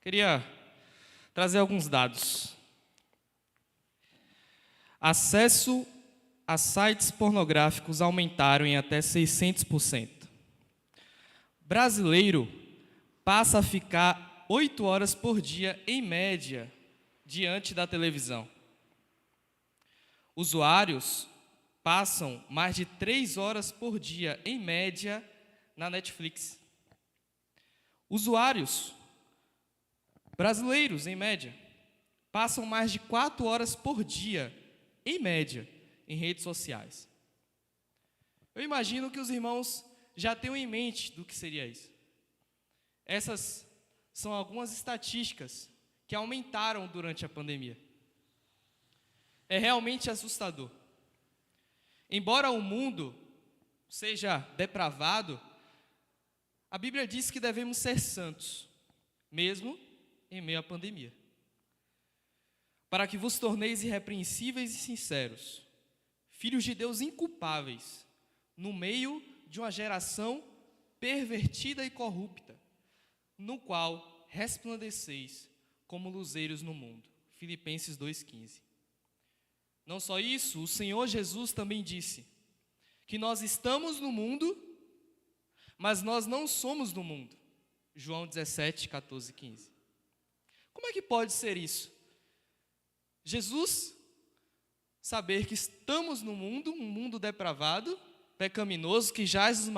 Queria trazer alguns dados. Acesso a sites pornográficos aumentaram em até 600%. Brasileiro passa a ficar 8 horas por dia, em média, diante da televisão. Usuários passam mais de 3 horas por dia, em média, na Netflix. Usuários brasileiros, em média, passam mais de 4 horas por dia, em média, em redes sociais. Eu imagino que os irmãos já tenham em mente do que seria isso. Essas são algumas estatísticas que aumentaram durante a pandemia. É realmente assustador. Embora o mundo seja depravado, a Bíblia diz que devemos ser santos, mesmo em meio à pandemia, para que vos torneis irrepreensíveis e sinceros, filhos de Deus inculpáveis, no meio de uma geração pervertida e corrupta, no qual resplandeceis como luzeiros no mundo. Filipenses 2,15. Não só isso, o Senhor Jesus também disse que nós estamos no mundo, mas nós não somos do mundo. João 17, 14, 15. Como é que pode ser isso? Jesus saber que estamos no mundo, um mundo depravado, pecaminoso, que jaz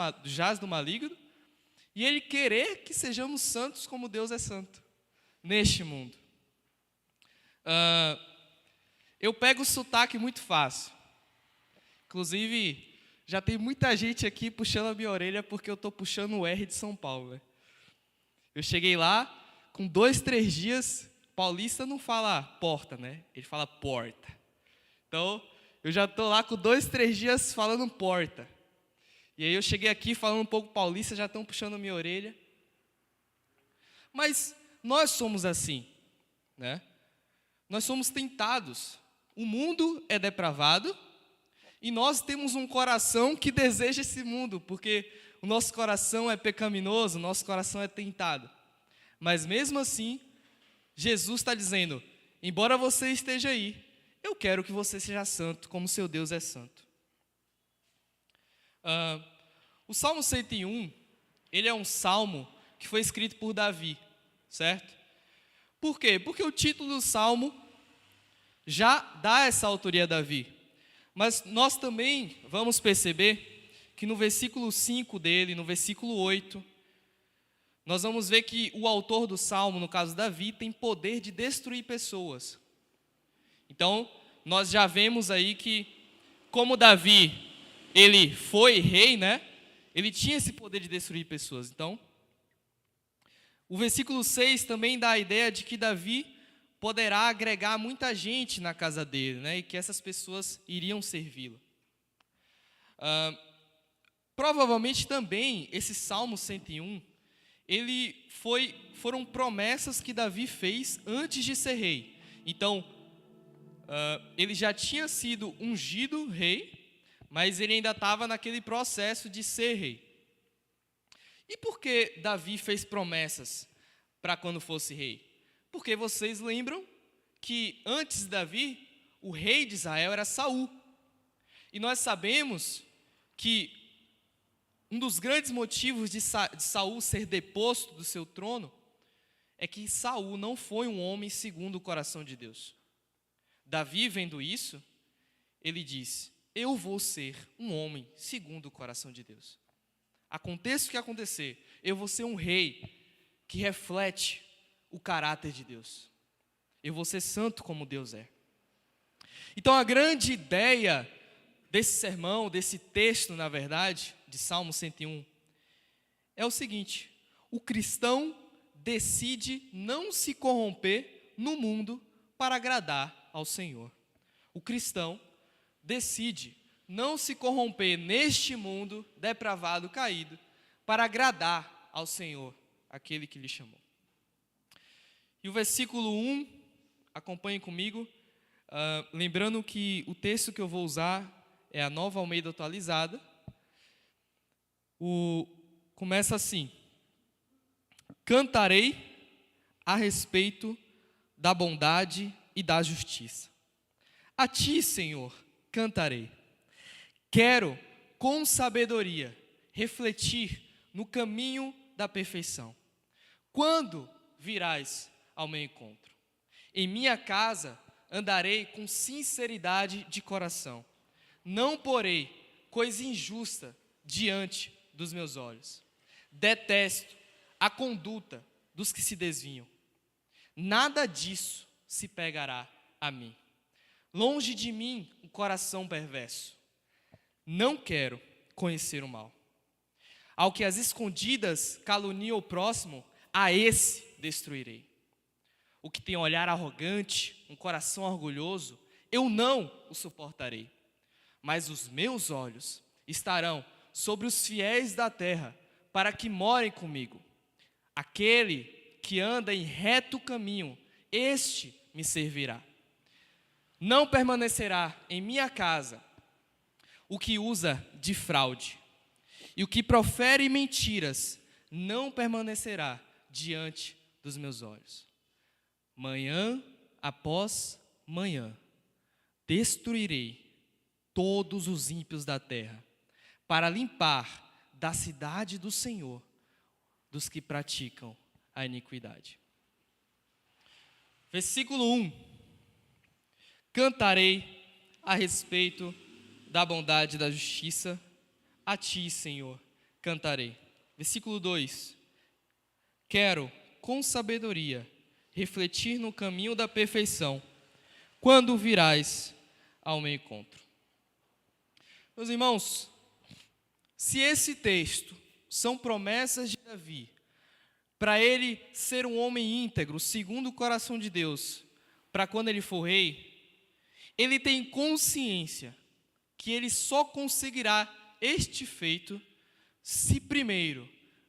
do maligno, e Ele querer que sejamos santos como Deus é santo, neste mundo. Eu pego o sotaque muito fácil. Inclusive, já tem muita gente aqui puxando a minha orelha porque eu estou puxando o R de São Paulo, né? Eu cheguei lá, com 2, 3 dias, paulista não fala porta, né? Ele fala porta. Então, eu já estou lá com 2, 3 dias falando porta. E aí eu cheguei aqui falando um pouco paulista, já estão puxando a minha orelha. Mas nós somos assim, né? Nós somos tentados. O mundo é depravado e nós temos um coração que deseja esse mundo, porque o nosso coração é pecaminoso, o nosso coração é tentado. Mas mesmo assim, Jesus está dizendo, embora você esteja aí, eu quero que você seja santo, como seu Deus é santo. O Salmo 101, ele é um salmo que foi escrito por Davi, certo? Por quê? Porque o título do salmo já dá essa autoria a Davi. Mas nós também vamos perceber que no versículo 5 dele, no versículo 8, nós vamos ver que o autor do salmo, no caso Davi, tem poder de destruir pessoas. Então, nós já vemos aí que, como Davi, ele foi rei, né? Ele tinha esse poder de destruir pessoas. Então, o versículo 6 também dá a ideia de que Davi poderá agregar muita gente na casa dele, né? E que essas pessoas iriam servi-lo. Provavelmente também, esse Salmo 101, foram promessas que Davi fez antes de ser rei. Então, ele já tinha sido ungido rei, mas ele ainda estava naquele processo de ser rei. E por que Davi fez promessas para quando fosse rei? Porque vocês lembram que antes de Davi, o rei de Israel era Saul. E nós sabemos que um dos grandes motivos de Saul ser deposto do seu trono é que Saul não foi um homem segundo o coração de Deus. Davi, vendo isso, ele disse, eu vou ser um homem segundo o coração de Deus. Aconteça o que acontecer, eu vou ser um rei que reflete o caráter de Deus. Eu vou ser santo como Deus é. Então a grande ideia desse sermão, desse texto, na verdade, de Salmo 101, é o seguinte: o cristão decide não se corromper no mundo para agradar ao Senhor. O cristão decide não se corromper neste mundo depravado, caído, para agradar ao Senhor, aquele que lhe chamou. E o versículo 1, acompanhe comigo, lembrando que o texto que eu vou usar é a Nova Almeida atualizada. Começa assim: cantarei a respeito da bondade e da justiça. A ti, Senhor, cantarei. Quero, com sabedoria, refletir no caminho da perfeição. Quando virás ao meu encontro? Em minha casa andarei com sinceridade de coração. Não porei coisa injusta diante dos meus olhos. Detesto a conduta dos que se desviam. Nada disso se pegará a mim. Longe de mim o coração perverso. Não quero conhecer o mal. Ao que às escondidas calunia o próximo, a esse destruirei. O que tem olhar arrogante, um coração orgulhoso, eu não o suportarei. Mas os meus olhos estarão sobre os fiéis da terra, para que morem comigo. Aquele que anda em reto caminho, este me servirá. Não permanecerá em minha casa o que usa de fraude, e o que profere mentiras não permanecerá diante dos meus olhos. Manhã após manhã destruirei todos os ímpios da terra, para limpar da cidade do Senhor dos que praticam a iniquidade. Versículo 1. Cantarei a respeito da bondade e da justiça, a ti, Senhor, cantarei. Versículo 2. Quero, com sabedoria, refletir no caminho da perfeição, quando virás ao meu encontro. Meus irmãos, se esse texto são promessas de Davi, para ele ser um homem íntegro, segundo o coração de Deus, para quando ele for rei, ele tem consciência que ele só conseguirá este feito se primeiro,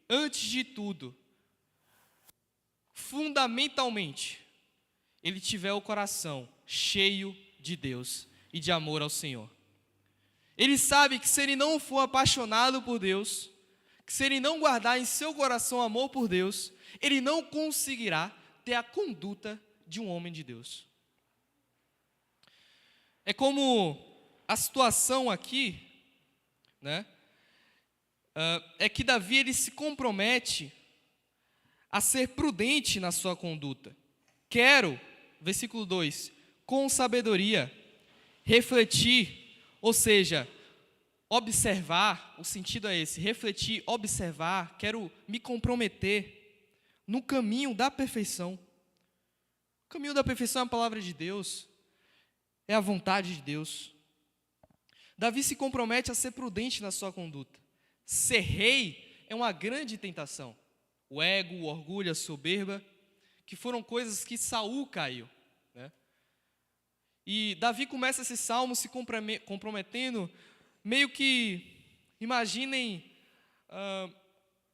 antes de tudo, fundamentalmente, ele tiver o coração cheio de Deus e de amor ao Senhor. Ele sabe que se ele não for apaixonado por Deus, que se ele não guardar em seu coração amor por Deus, ele não conseguirá ter a conduta de um homem de Deus. É como a situação aqui, né? É que Davi ele se compromete a ser prudente na sua conduta. Quero, versículo 2, com sabedoria, refletir, ou seja, observar, o sentido é esse, refletir, observar, quero me comprometer no caminho da perfeição. O caminho da perfeição é a palavra de Deus, é a vontade de Deus. Davi se compromete a ser prudente na sua conduta. Ser rei é uma grande tentação. O ego, o orgulho, a soberba, que foram coisas que Saul caiu, né? E Davi começa esse salmo se comprometendo, meio que, imaginem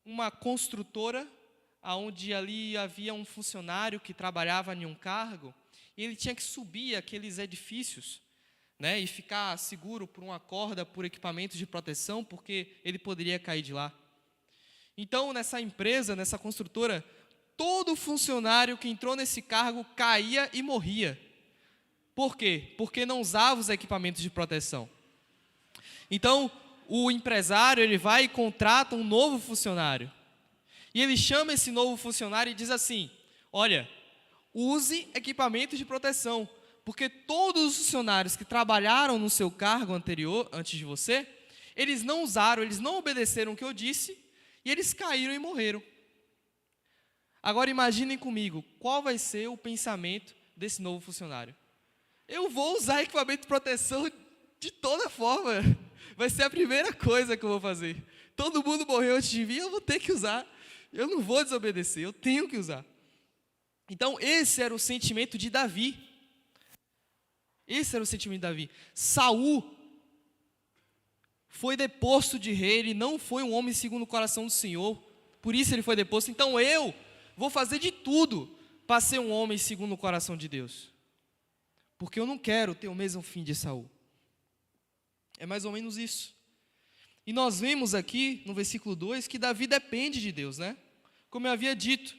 uma construtora, onde ali havia um funcionário que trabalhava em um cargo, e ele tinha que subir aqueles edifícios, né, e ficar seguro por uma corda, por equipamentos de proteção, porque ele poderia cair de lá. Então, nessa empresa, nessa construtora, todo funcionário que entrou nesse cargo caía e morria. Por quê? Porque não usava os equipamentos de proteção. Então, o empresário, ele vai e contrata um novo funcionário. E ele chama esse novo funcionário e diz assim: olha, use equipamentos de proteção, porque todos os funcionários que trabalharam no seu cargo anterior, antes de você, eles não usaram, eles não obedeceram o que eu disse, e eles caíram e morreram. Agora imaginem comigo, qual vai ser o pensamento desse novo funcionário? Eu vou usar equipamento de proteção de toda forma, vai ser a primeira coisa que eu vou fazer. Todo mundo morreu antes de mim, eu vou ter que usar, eu não vou desobedecer, eu tenho que usar. Então esse era o sentimento de Davi. Esse era o sentimento de Davi. Saul foi deposto de rei, ele não foi um homem segundo o coração do Senhor, por isso ele foi deposto. Então eu vou fazer de tudo para ser um homem segundo o coração de Deus, porque eu não quero ter o mesmo fim de Saul. É mais ou menos isso. E nós vemos aqui no versículo 2 que Davi depende de Deus, né? Como eu havia dito,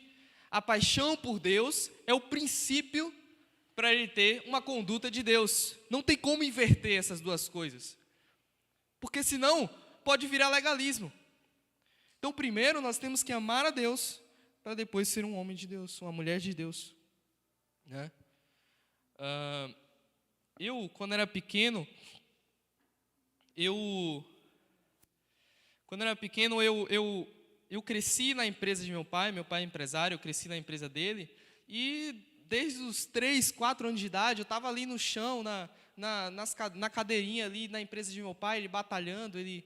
A paixão por Deus é o princípio para ele ter uma conduta de Deus. Não tem como inverter essas duas coisas. Porque senão pode virar legalismo. Então, primeiro nós temos que amar a Deus para depois ser um homem de Deus, uma mulher de Deus. Né? Quando era pequeno, eu cresci na empresa de meu pai é empresário, eu cresci na empresa dele, e desde os 3, 4 anos de idade, eu estava ali no chão, na cadeirinha ali na empresa de meu pai, ele batalhando, ele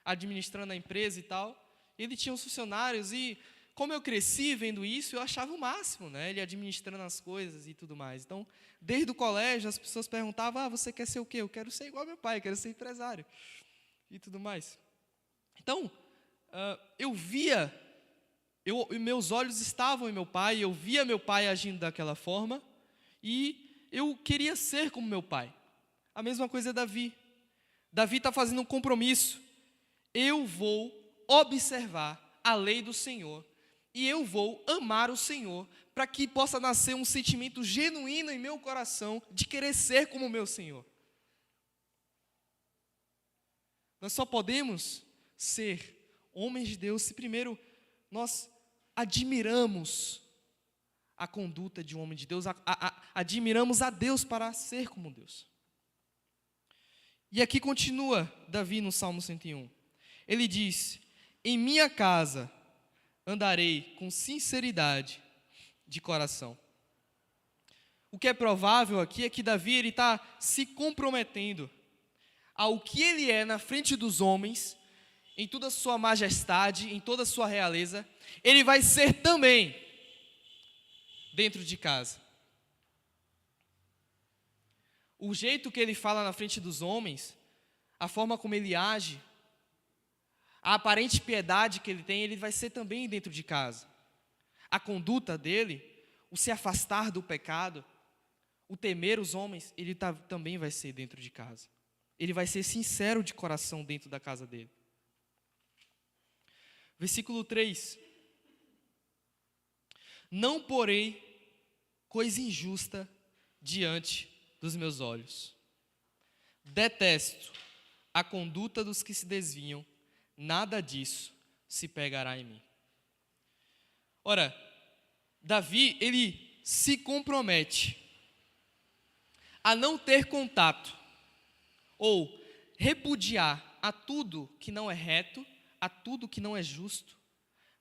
administrando a empresa e tal. Ele tinha os funcionários e, como eu cresci vendo isso, eu achava o máximo, né? Ele administrando as coisas e tudo mais. Então, desde o colégio, as pessoas perguntavam, você quer ser o quê? Eu quero ser igual ao meu pai, eu quero ser empresário e tudo mais. Então, eu via, meus olhos estavam em meu pai, eu via meu pai agindo daquela forma, e eu queria ser como meu pai. A mesma coisa é Davi. Davi está fazendo um compromisso. Eu vou observar a lei do Senhor, e eu vou amar o Senhor, para que possa nascer um sentimento genuíno em meu coração, de querer ser como o meu Senhor. Nós só podemos ser homens de Deus se primeiro nós admiramos a conduta de um homem de Deus, admiramos a Deus para ser como Deus. E aqui continua Davi no Salmo 101. Ele diz, em minha casa andarei com sinceridade de coração. O que é provável aqui é que Davi está se comprometendo ao que ele é na frente dos homens, em toda a sua majestade, em toda a sua realeza, ele vai ser também dentro de casa. O jeito que ele fala na frente dos homens, a forma como ele age, a aparente piedade que ele tem, ele vai ser também dentro de casa. A conduta dele, o se afastar do pecado, o temer os homens, ele também vai ser dentro de casa. Ele vai ser sincero de coração dentro da casa dele. Versículo 3. Não porei coisa injusta diante dos meus olhos. Detesto a conduta dos que se desviam, nada disso se pegará em mim. Ora, Davi, ele se compromete a não ter contato ou repudiar a tudo que não é reto, a tudo que não é justo,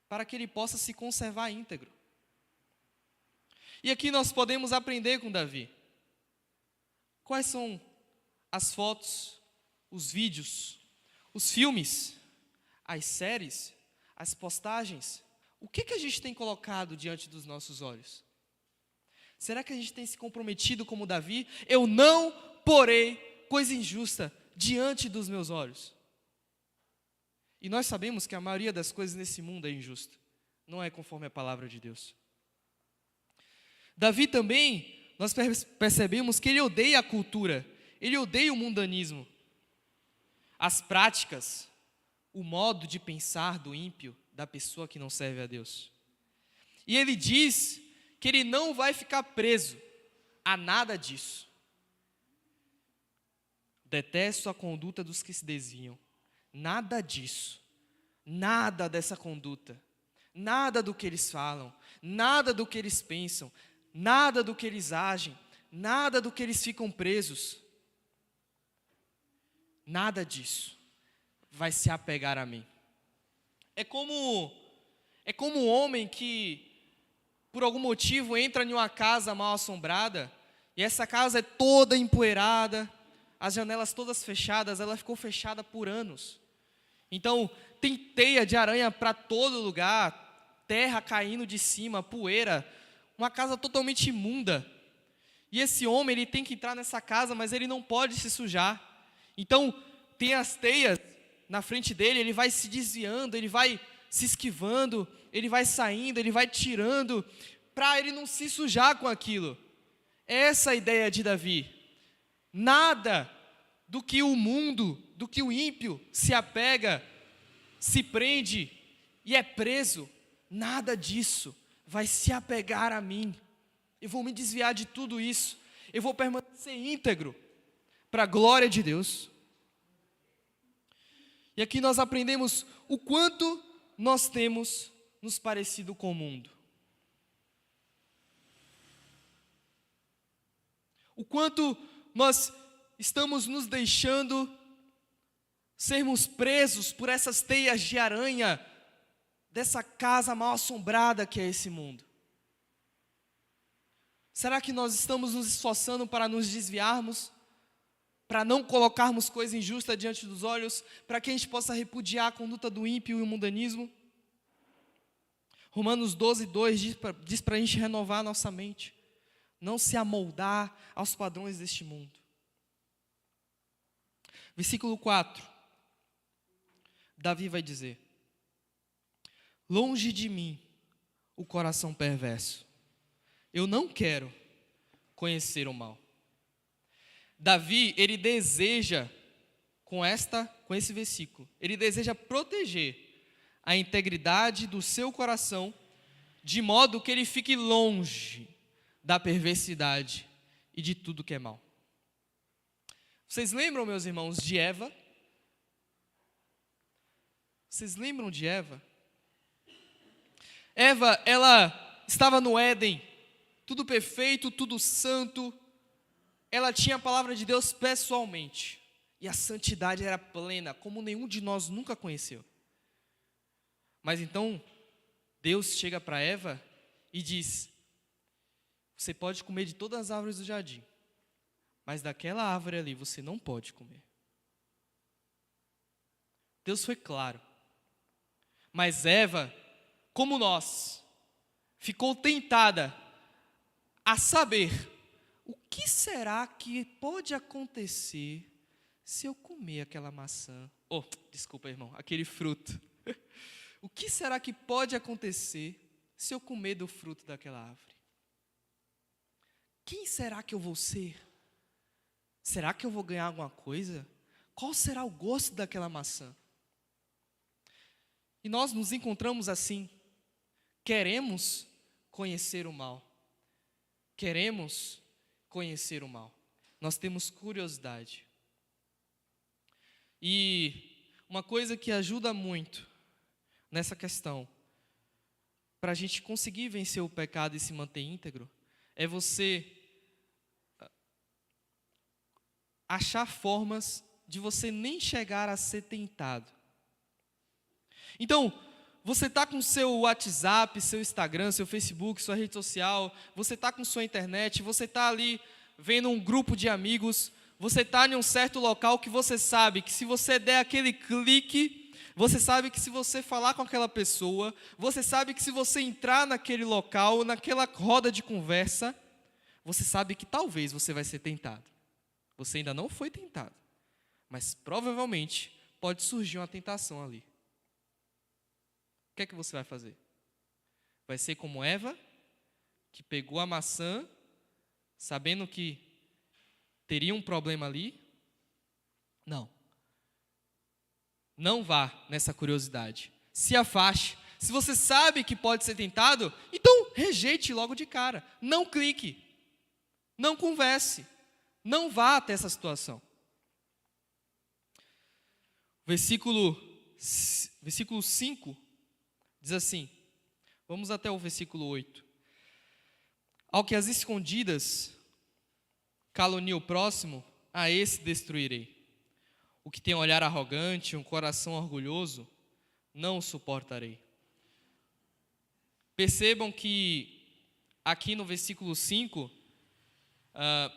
para que ele possa se conservar íntegro. E aqui nós podemos aprender com Davi. Quais são as fotos, os vídeos, os filmes, as séries, as postagens? O que a gente tem colocado diante dos nossos olhos? Será que a gente tem se comprometido como Davi? Eu não porei coisa injusta diante dos meus olhos. E nós sabemos que a maioria das coisas nesse mundo é injusta. Não é conforme a palavra de Deus. Davi também, nós percebemos que ele odeia a cultura. Ele odeia o mundanismo. As práticas, o modo de pensar do ímpio, da pessoa que não serve a Deus. E ele diz que ele não vai ficar preso a nada disso. Detesto a conduta dos que se desviam. Nada disso, nada dessa conduta, nada do que eles falam, nada do que eles pensam, nada do que eles agem, nada do que eles ficam presos, nada disso vai se apegar a mim. É como um homem que, por algum motivo, entra em uma casa mal assombrada, e essa casa é toda empoeirada, as janelas todas fechadas, ela ficou fechada por anos. Então, tem teia de aranha para todo lugar, terra caindo de cima, poeira, uma casa totalmente imunda. E esse homem, ele tem que entrar nessa casa, mas ele não pode se sujar. Então, tem as teias na frente dele, ele vai se desviando, ele vai se esquivando, ele vai saindo, ele vai tirando, para ele não se sujar com aquilo. Essa é a ideia de Davi. Nada do que o mundo, do que o ímpio se apega, se prende e é preso, nada disso vai se apegar a mim. Eu vou me desviar de tudo isso. Eu vou permanecer íntegro para a glória de Deus. E aqui nós aprendemos o quanto nós temos nos parecido com o mundo. O quanto nós estamos nos deixando sermos presos por essas teias de aranha dessa casa mal assombrada que é esse mundo. Será que nós estamos nos esforçando para nos desviarmos? Para não colocarmos coisa injusta diante dos olhos? Para que a gente possa repudiar a conduta do ímpio e o mundanismo? Romanos 12:2 diz para a gente renovar a nossa mente. Não se amoldar aos padrões deste mundo. Versículo 4. Davi vai dizer: longe de mim o coração perverso. Eu não quero conhecer o mal. Davi, ele deseja, com esse versículo, ele deseja proteger a integridade do seu coração, de modo que ele fique longe da perversidade e de tudo que é mal. Vocês lembram, meus irmãos, de Eva? Vocês lembram de Eva? Eva, ela estava no Éden, tudo perfeito, tudo santo. Ela tinha a palavra de Deus pessoalmente. E a santidade era plena, como nenhum de nós nunca conheceu. Mas então, Deus chega para Eva e diz: você pode comer de todas as árvores do jardim, mas daquela árvore ali você não pode comer. Deus foi claro. Mas Eva, como nós, ficou tentada a saber: o que será que pode acontecer se eu comer aquela maçã? Desculpa, irmão, aquele fruto. O que será que pode acontecer se eu comer do fruto daquela árvore? Quem será que eu vou ser? Será que eu vou ganhar alguma coisa? Qual será o gosto daquela maçã? E nós nos encontramos assim. Queremos conhecer o mal. Queremos conhecer o mal. Nós temos curiosidade. E uma coisa que ajuda muito nessa questão, para a gente conseguir vencer o pecado e se manter íntegro, é você achar formas de você nem chegar a ser tentado. Então, você está com seu WhatsApp, seu Instagram, seu Facebook, sua rede social, você está com sua internet, você está ali vendo um grupo de amigos, você está em um certo local que você sabe que se você der aquele clique, você sabe que se você falar com aquela pessoa, você sabe que se você entrar naquele local, naquela roda de conversa, você sabe que talvez você vai ser tentado. Você ainda não foi tentado, mas provavelmente pode surgir uma tentação ali. O que é que você vai fazer? Vai ser como Eva, que pegou a maçã, sabendo que teria um problema ali? Não. Não vá nessa curiosidade. Se afaste. Se você sabe que pode ser tentado, então rejeite logo de cara. Não clique. Não converse. Não vá até essa situação. Versículo 5 diz assim, vamos até o versículo 8. Ao que as escondidas calunia o próximo, a esse destruirei. O que tem um olhar arrogante, um coração orgulhoso, não o suportarei. Percebam que aqui no versículo 5,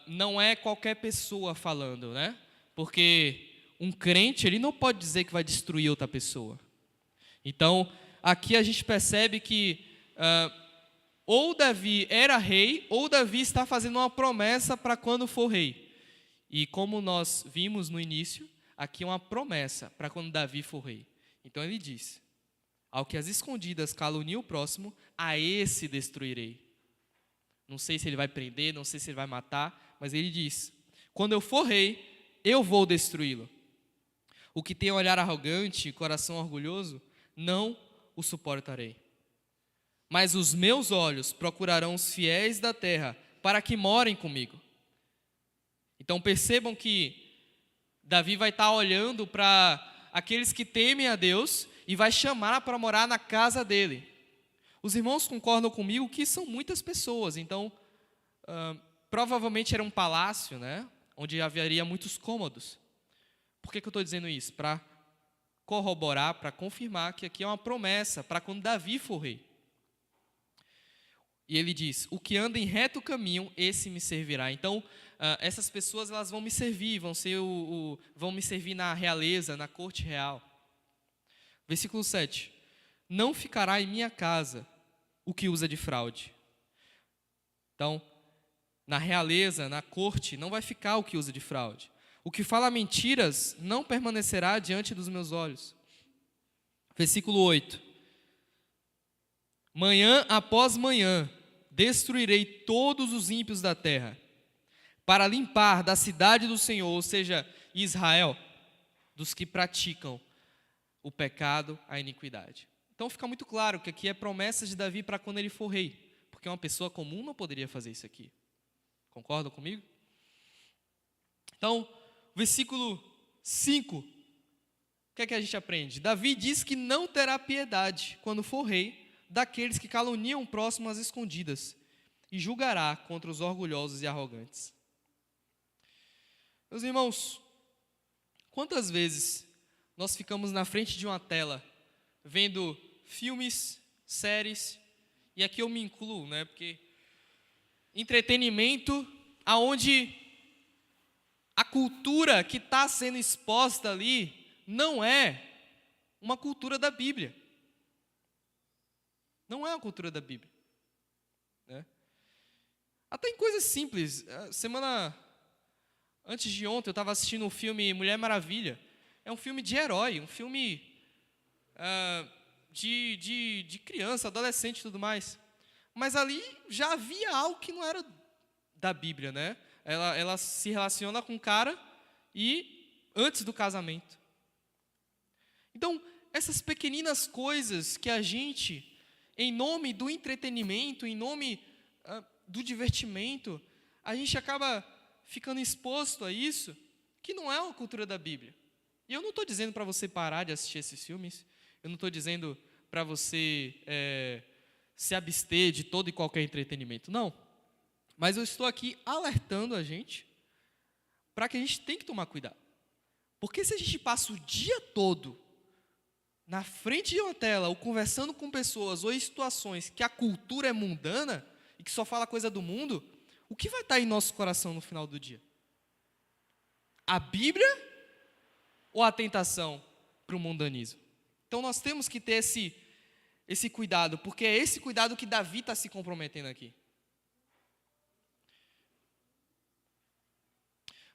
não é qualquer pessoa falando, né? Porque um crente, ele não pode dizer que vai destruir outra pessoa. Então, aqui a gente percebe que ou Davi era rei, ou Davi está fazendo uma promessa para quando for rei. E como nós vimos no início, aqui é uma promessa para quando Davi for rei. Então ele diz: ao que as escondidas calunia o próximo, a esse destruirei. Não sei se ele vai prender, não sei se ele vai matar, mas ele diz: quando eu for rei, eu vou destruí-lo. O que tem olhar arrogante e coração orgulhoso, não o suportarei. mas os meus olhos procurarão os fiéis da terra, para que morem comigo. Então percebam que Davi vai estar olhando para aqueles que temem a Deus e vai chamar para morar na casa dele. Os irmãos concordam comigo que são muitas pessoas, então provavelmente era um palácio, né, onde haveria muitos cômodos. Por que eu estou dizendo isso? Para corroborar, para confirmar que aqui é uma promessa para quando Davi for rei. E ele diz: o que anda em reto caminho, esse me servirá. Então, essas pessoas elas vão me servir, vão me servir na realeza, na corte real. Versículo 7. Não ficará em minha casa o que usa de fraude. Então, na realeza, na corte, não vai ficar o que usa de fraude. O que fala mentiras não permanecerá diante dos meus olhos. Versículo 8. Manhã após manhã destruirei todos os ímpios da terra, para limpar da cidade do Senhor, ou seja, Israel, dos que praticam o pecado, a iniquidade. Então fica muito claro que aqui é promessa de Davi para quando ele for rei, porque uma pessoa comum não poderia fazer isso aqui. Concordam comigo? Então, versículo 5, o que é que a gente aprende? Davi diz que não terá piedade quando for rei daqueles que caluniam o próximo às escondidas e julgará contra os orgulhosos e arrogantes. Meus irmãos, quantas vezes nós ficamos na frente de uma tela vendo filmes, séries, e aqui eu me incluo, né, porque entretenimento aonde a cultura que está sendo exposta ali não é uma cultura da Bíblia. Não é uma cultura da Bíblia, né? Até em coisas simples. Semana antes de ontem eu estava assistindo um filme Mulher Maravilha. É um filme de herói, um filme de criança, adolescente e tudo mais. Mas ali já havia algo que não era da Bíblia, né? Ela se relaciona com o cara e antes do casamento. Então, essas pequeninas coisas que a gente, em nome do entretenimento, em nome do divertimento, a gente acaba ficando exposto a isso, que não é uma cultura da Bíblia. E eu não estou dizendo para você parar de assistir esses filmes, eu não estou dizendo para você se abster de todo e qualquer entretenimento, não. Mas eu estou aqui alertando a gente para que a gente tem que tomar cuidado. Porque se a gente passa o dia todo na frente de uma tela, ou conversando com pessoas, ou em situações que a cultura é mundana, e que só fala coisa do mundo, o que vai estar em nosso coração no final do dia? A Bíblia ou a tentação para o mundanismo? Então nós temos que ter esse cuidado, porque é esse cuidado que Davi está se comprometendo aqui.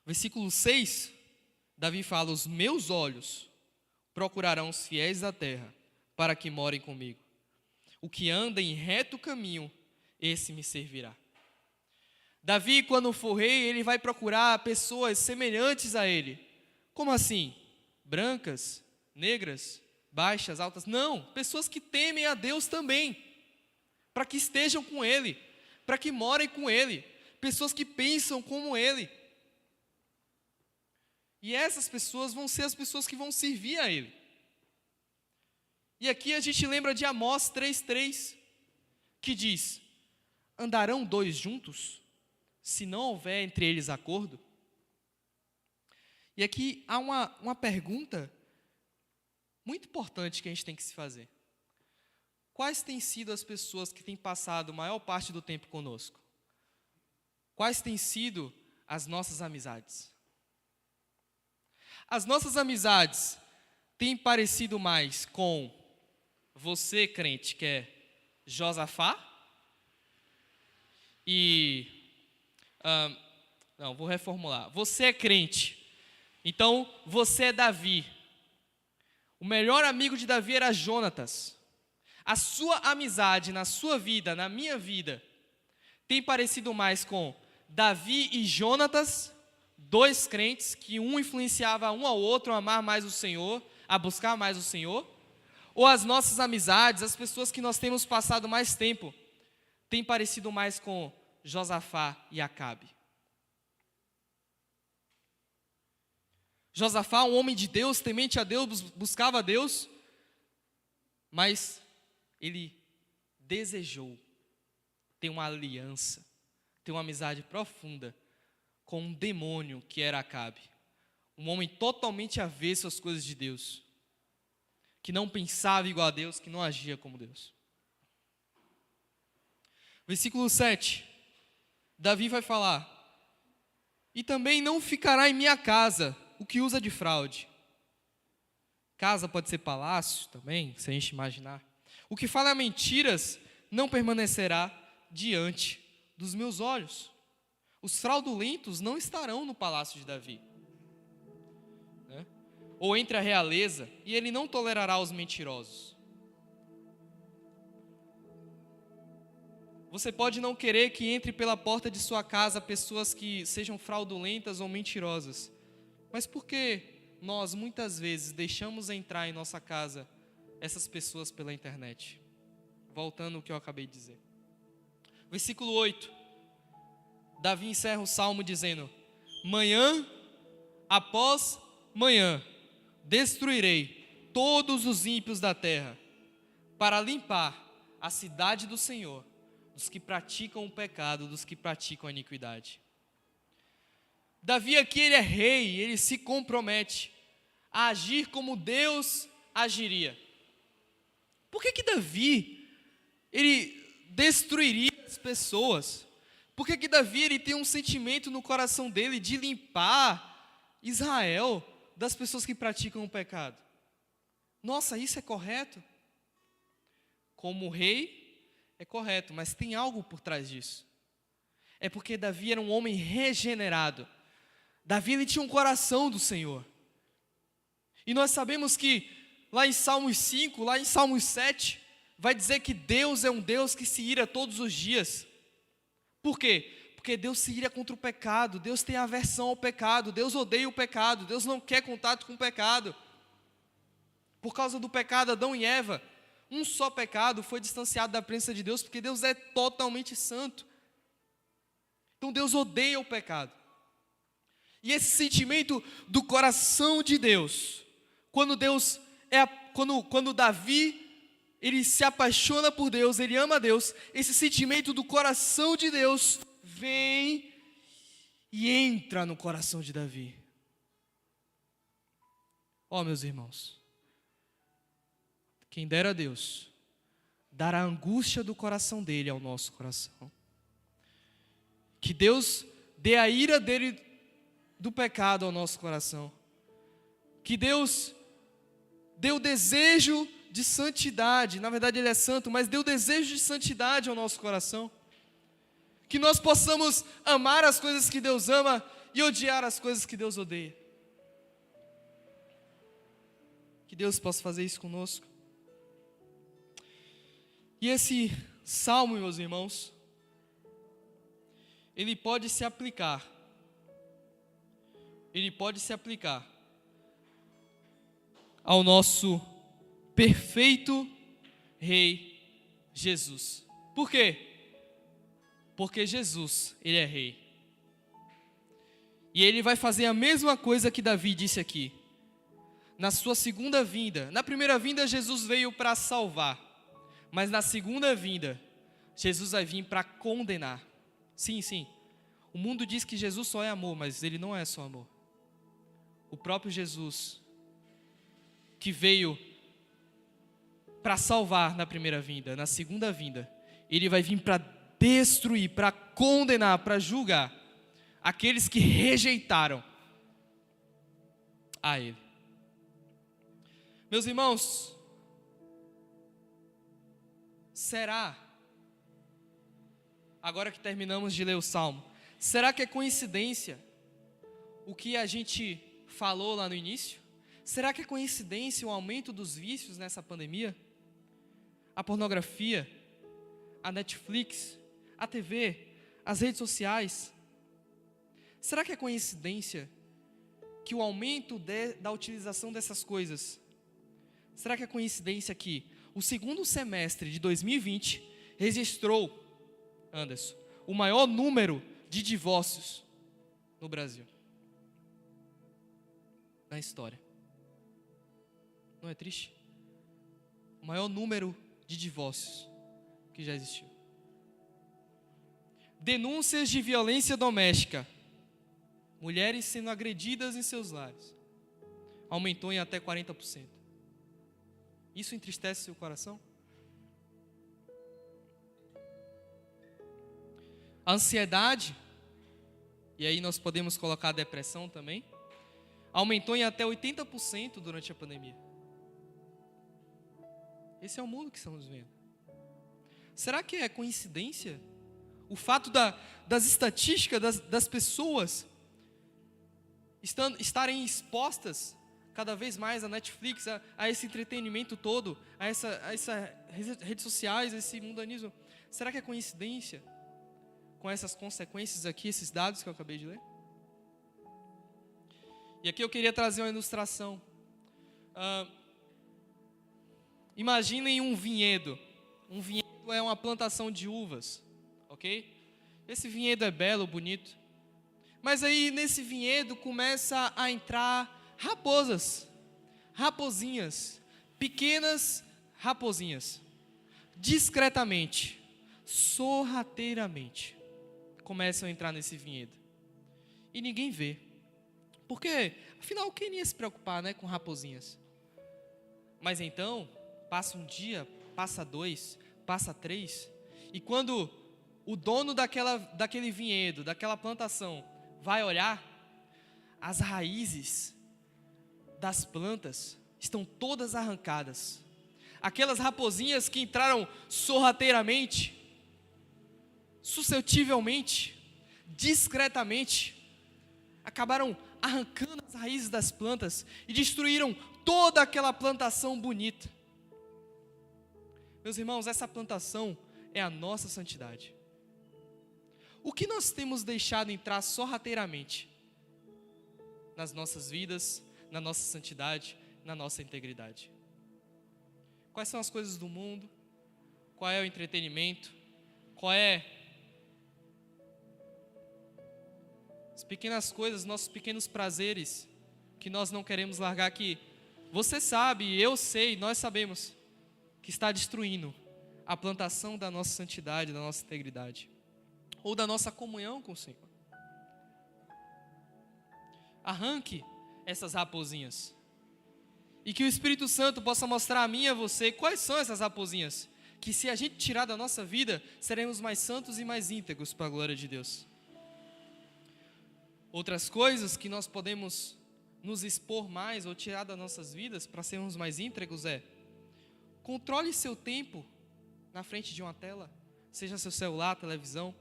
Versículo 6, Davi fala: os meus olhos procurarão os fiéis da terra, para que morem comigo. O que anda em reto caminho, esse me servirá. Davi, quando for rei, ele vai procurar pessoas semelhantes a ele. Como assim? Brancas, negras, baixas, altas? Não, pessoas que temem a Deus também, para que estejam com ele, para que morem com ele, pessoas que pensam como ele. E essas pessoas vão ser as pessoas que vão servir a ele. E aqui a gente lembra de Amós 3,3, que diz: andarão dois juntos, se não houver entre eles acordo? E aqui há uma pergunta muito importante que a gente tem que se fazer. Quais têm sido as pessoas que têm passado a maior parte do tempo conosco? Quais têm sido as nossas amizades? As nossas amizades têm parecido mais com você, crente, que é Josafá, não, vou reformular. Você é crente, então você é Davi. O melhor amigo de Davi era Jonatas. A sua amizade na sua vida, na minha vida, tem parecido mais com Davi e Jonatas, dois crentes que um influenciava um ao outro a amar mais o Senhor, a buscar mais o Senhor? ou as nossas amizades, as pessoas que nós temos passado mais tempo, têm parecido mais com Josafá e Acabe? Josafá, um homem de Deus, temente a Deus, buscava a Deus, mas ele desejou ter uma aliança, ter uma amizade profunda com um demônio que era Acabe. Um homem totalmente avesso às coisas de Deus, que não pensava igual a Deus, que não agia como Deus. Versículo 7, Davi vai falar: e também não ficará em minha casa o que usa de fraude. Casa pode ser palácio também, se a gente imaginar. O que fala mentiras não permanecerá diante dos meus olhos. Os fraudulentos não estarão no palácio de Davi, né? Ou entre a realeza, e ele não tolerará os mentirosos. Você pode não querer que entre pela porta de sua casa pessoas que sejam fraudulentas ou mentirosas, mas por que nós muitas vezes deixamos entrar em nossa casa essas pessoas pela internet? Voltando ao que eu acabei de dizer. Versículo 8. Davi encerra o salmo dizendo: manhã após manhã destruirei todos os ímpios da terra, para limpar a cidade do Senhor dos que praticam o pecado, dos que praticam a iniquidade. Davi aqui, ele é rei, ele se compromete a agir como Deus agiria. Por que Davi, ele destruiria as pessoas? Por que Davi, ele tem um sentimento no coração dele de limpar Israel das pessoas que praticam o pecado? Nossa, isso é correto? Como rei, é correto, mas tem algo por trás disso. É porque Davi era um homem regenerado. Davi, ele tinha um coração do Senhor. E nós sabemos que lá em Salmos 5, lá em Salmos 7, vai dizer que Deus é um Deus que se ira todos os dias. Por quê? Porque Deus se ira contra o pecado, Deus tem aversão ao pecado, Deus odeia o pecado, Deus não quer contato com o pecado. Por causa do pecado, Adão e Eva, um só pecado foi distanciado da presença de Deus, porque Deus é totalmente santo. Então Deus odeia o pecado. E esse sentimento do coração de Deus, quando Davi, ele se apaixona por Deus, ele ama Deus, esse sentimento do coração de Deus vem e entra no coração de Davi. Ó, meus irmãos, quem dera a Deus dar a angústia do coração dele ao nosso coração. Que Deus dê a ira dele do pecado ao nosso coração. Que Deus dê o desejo de santidade. Na verdade Ele é santo, mas dê o desejo de santidade ao nosso coração. Que nós possamos amar as coisas que Deus ama e odiar as coisas que Deus odeia. Que Deus possa fazer isso conosco. E esse salmo, meus irmãos, ele pode se aplicar ao nosso perfeito Rei Jesus. Por quê? Porque Jesus, ele é Rei. E ele vai fazer a mesma coisa que Davi disse aqui. Na sua segunda vinda, na primeira vinda Jesus veio para salvar, mas na segunda vinda, Jesus vai vir para condenar. Sim, sim, o mundo diz que Jesus só é amor, mas ele não é só amor. O próprio Jesus, que veio para salvar na primeira vinda, na segunda vinda, ele vai vir para destruir, para condenar, para julgar aqueles que rejeitaram a ele. Meus irmãos, será, agora que terminamos de ler o Salmo, será que é coincidência o que a gente falou lá no início? Será que é coincidência o aumento dos vícios nessa pandemia? A pornografia, a Netflix, a TV, as redes sociais. Será que é coincidência que o aumento da utilização dessas coisas Será que é coincidência que o segundo semestre de 2020 registrou, Anderson, o maior número de divórcios no Brasil? Na história. Não é triste? O maior número de divórcios que já existiu. Denúncias de violência doméstica. Mulheres sendo agredidas em seus lares. Aumentou em até 40%. Isso entristece seu coração? A ansiedade, e aí nós podemos colocar a depressão também, aumentou em até 80% durante a pandemia. Esse é o mundo que estamos vendo. Será que é coincidência o fato das estatísticas das pessoas estarem expostas cada vez mais a Netflix, a esse entretenimento todo, a essa redes sociais, esse mundanismo? Será que é coincidência com essas consequências aqui, esses dados que eu acabei de ler? E aqui eu queria trazer uma ilustração. Imaginem um vinhedo. Um vinhedo é uma plantação de uvas, ok? Esse vinhedo é belo, bonito. Mas aí nesse vinhedo começa a entrar raposinhas, pequenas raposinhas, discretamente, sorrateiramente, começam a entrar nesse vinhedo. E ninguém vê. Porque, afinal, quem ia se preocupar, né, com raposinhas? Mas então, passa um dia, passa 2, passa 3, e quando o dono daquele vinhedo, daquela plantação, vai olhar, as raízes das plantas estão todas arrancadas. Aquelas raposinhas que entraram sorrateiramente, suscetivelmente, discretamente, acabaram arrancando as raízes das plantas e destruíram toda aquela plantação bonita. Meus irmãos, essa plantação é a nossa santidade. O que nós temos deixado entrar sorrateiramente nas nossas vidas, na nossa santidade, na nossa integridade? Quais são as coisas do mundo? Qual é o entretenimento? Qual é as pequenas coisas, nossos pequenos prazeres que nós não queremos largar, que você sabe, eu sei, nós sabemos que está destruindo a plantação da nossa santidade, da nossa integridade, ou da nossa comunhão com o Senhor? Arranque essas raposinhas, e que o Espírito Santo possa mostrar a mim e a você quais são essas raposinhas, que se a gente tirar da nossa vida, seremos mais santos e mais íntegros para a glória de Deus. Outras coisas que nós podemos nos expor mais ou tirar das nossas vidas para sermos mais íntegros é: controle seu tempo na frente de uma tela, seja seu celular, televisão.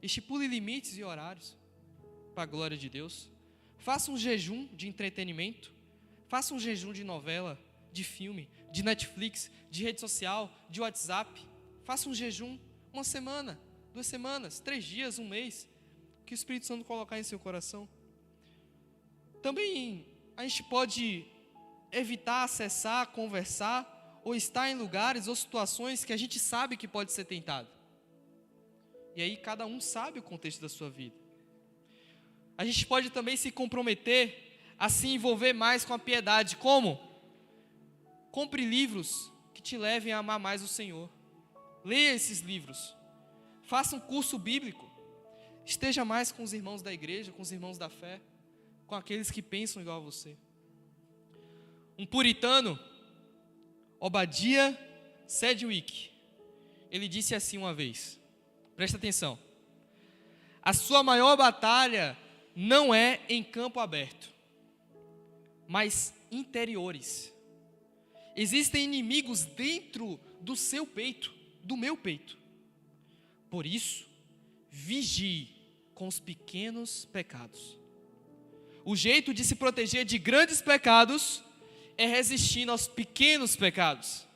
Estipule limites e horários para a glória de Deus. Faça um jejum de entretenimento. Faça um jejum de novela, de filme, de Netflix, de rede social, de WhatsApp. Faça um jejum, 1 semana, 2 semanas, 3 dias, 1 mês, que o Espírito Santo colocar em seu coração. Também a gente pode evitar acessar, conversar, ou estar em lugares ou situações que a gente sabe que pode ser tentado. E aí cada um sabe o contexto da sua vida. A gente pode também se comprometer a se envolver mais com a piedade. Como? Compre livros que te levem a amar mais o Senhor. Leia esses livros. Faça um curso bíblico. Esteja mais com os irmãos da igreja, com os irmãos da fé, com aqueles que pensam igual a você. Um puritano, Obadiah Sedgwick, ele disse assim uma vez, presta atenção: a sua maior batalha não é em campo aberto, mas interiores. Existem inimigos dentro do seu peito, do meu peito. Por isso, vigie com os pequenos pecados. O jeito de se proteger de grandes pecados é resistindo aos pequenos pecados.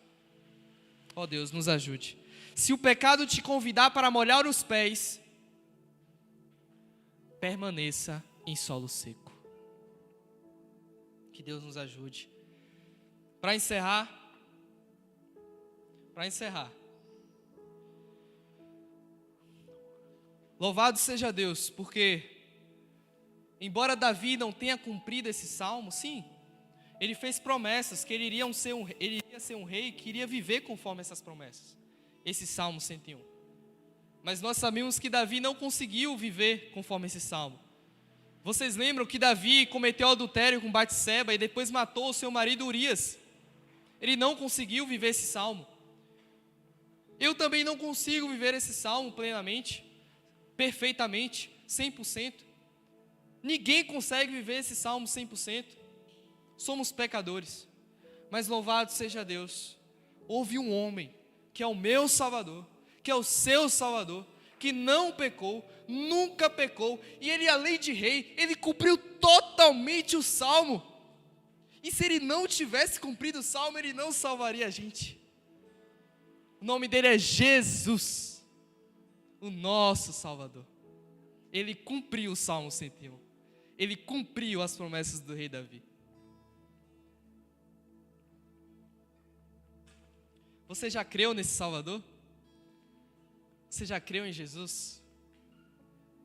Ó Deus, nos ajude. Se o pecado te convidar para molhar os pés, permaneça em solo seco. Que Deus nos ajude. Para encerrar, para encerrar. Louvado seja Deus, porque embora Davi não tenha cumprido esse salmo, sim, ele fez promessas que ele iria ser um rei que iria viver conforme essas promessas. Esse Salmo 101. Mas nós sabemos que Davi não conseguiu viver conforme esse salmo. Vocês lembram que Davi cometeu adultério com Batseba e depois matou o seu marido Urias? Ele não conseguiu viver esse salmo. Eu também não consigo viver esse salmo plenamente, perfeitamente, 100%. Ninguém consegue viver esse salmo 100%. Somos pecadores. Mas louvado seja Deus. Houve um homem que é o meu Salvador, que é o seu Salvador, que não pecou, nunca pecou, e ele, além de rei, ele cumpriu totalmente o salmo. E se ele não tivesse cumprido o salmo, ele não salvaria a gente. O nome dele é Jesus, o nosso Salvador. Ele cumpriu o Salmo 101. Ele cumpriu as promessas do rei Davi. Você já creu nesse Salvador? Você já creu em Jesus?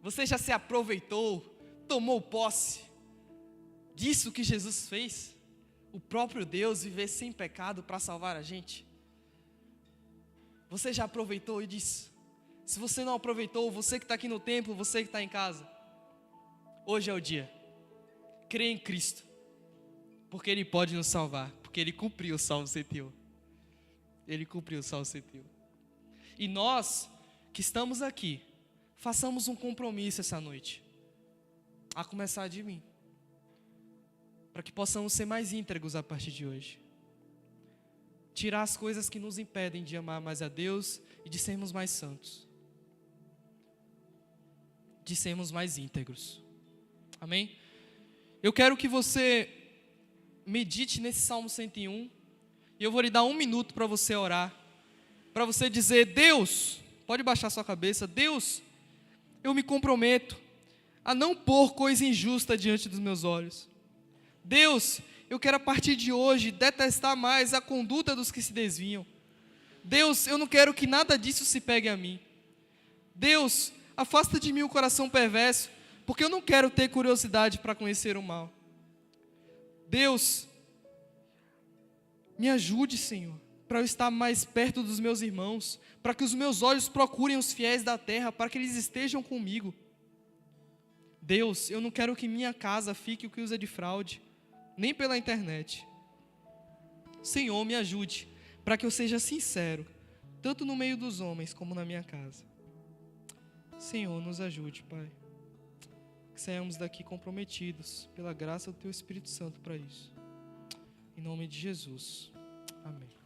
Você já se aproveitou, tomou posse disso que Jesus fez? O próprio Deus viver sem pecado para salvar a gente? Você já aproveitou disso? Se você não aproveitou, você que está aqui no templo, você que está em casa, hoje é o dia. Crê em Cristo, porque Ele pode nos salvar, porque Ele cumpriu o Salmo 101. Ele cumpriu o Salmo 101. E nós que estamos aqui, façamos um compromisso essa noite, a começar de mim, para que possamos ser mais íntegros a partir de hoje. Tirar as coisas que nos impedem de amar mais a Deus e de sermos mais santos, de sermos mais íntegros. Amém? Eu quero que você medite nesse Salmo 101. E eu vou lhe dar 1 minuto para você orar, para você dizer: Deus, pode baixar sua cabeça, Deus, eu me comprometo a não pôr coisa injusta diante dos meus olhos. Deus, eu quero a partir de hoje detestar mais a conduta dos que se desviam. Deus, eu não quero que nada disso se pegue a mim. Deus, afasta de mim o coração perverso, porque eu não quero ter curiosidade para conhecer o mal. Deus, me ajude, Senhor, para eu estar mais perto dos meus irmãos, para que os meus olhos procurem os fiéis da terra, para que eles estejam comigo. Deus, eu não quero que minha casa fique o que usa de fraude, nem pela internet. Senhor, me ajude, para que eu seja sincero, tanto no meio dos homens como na minha casa. Senhor, nos ajude, Pai, que saiamos daqui comprometidos, pela graça do Teu Espírito Santo para isso. Em nome de Jesus. Amém.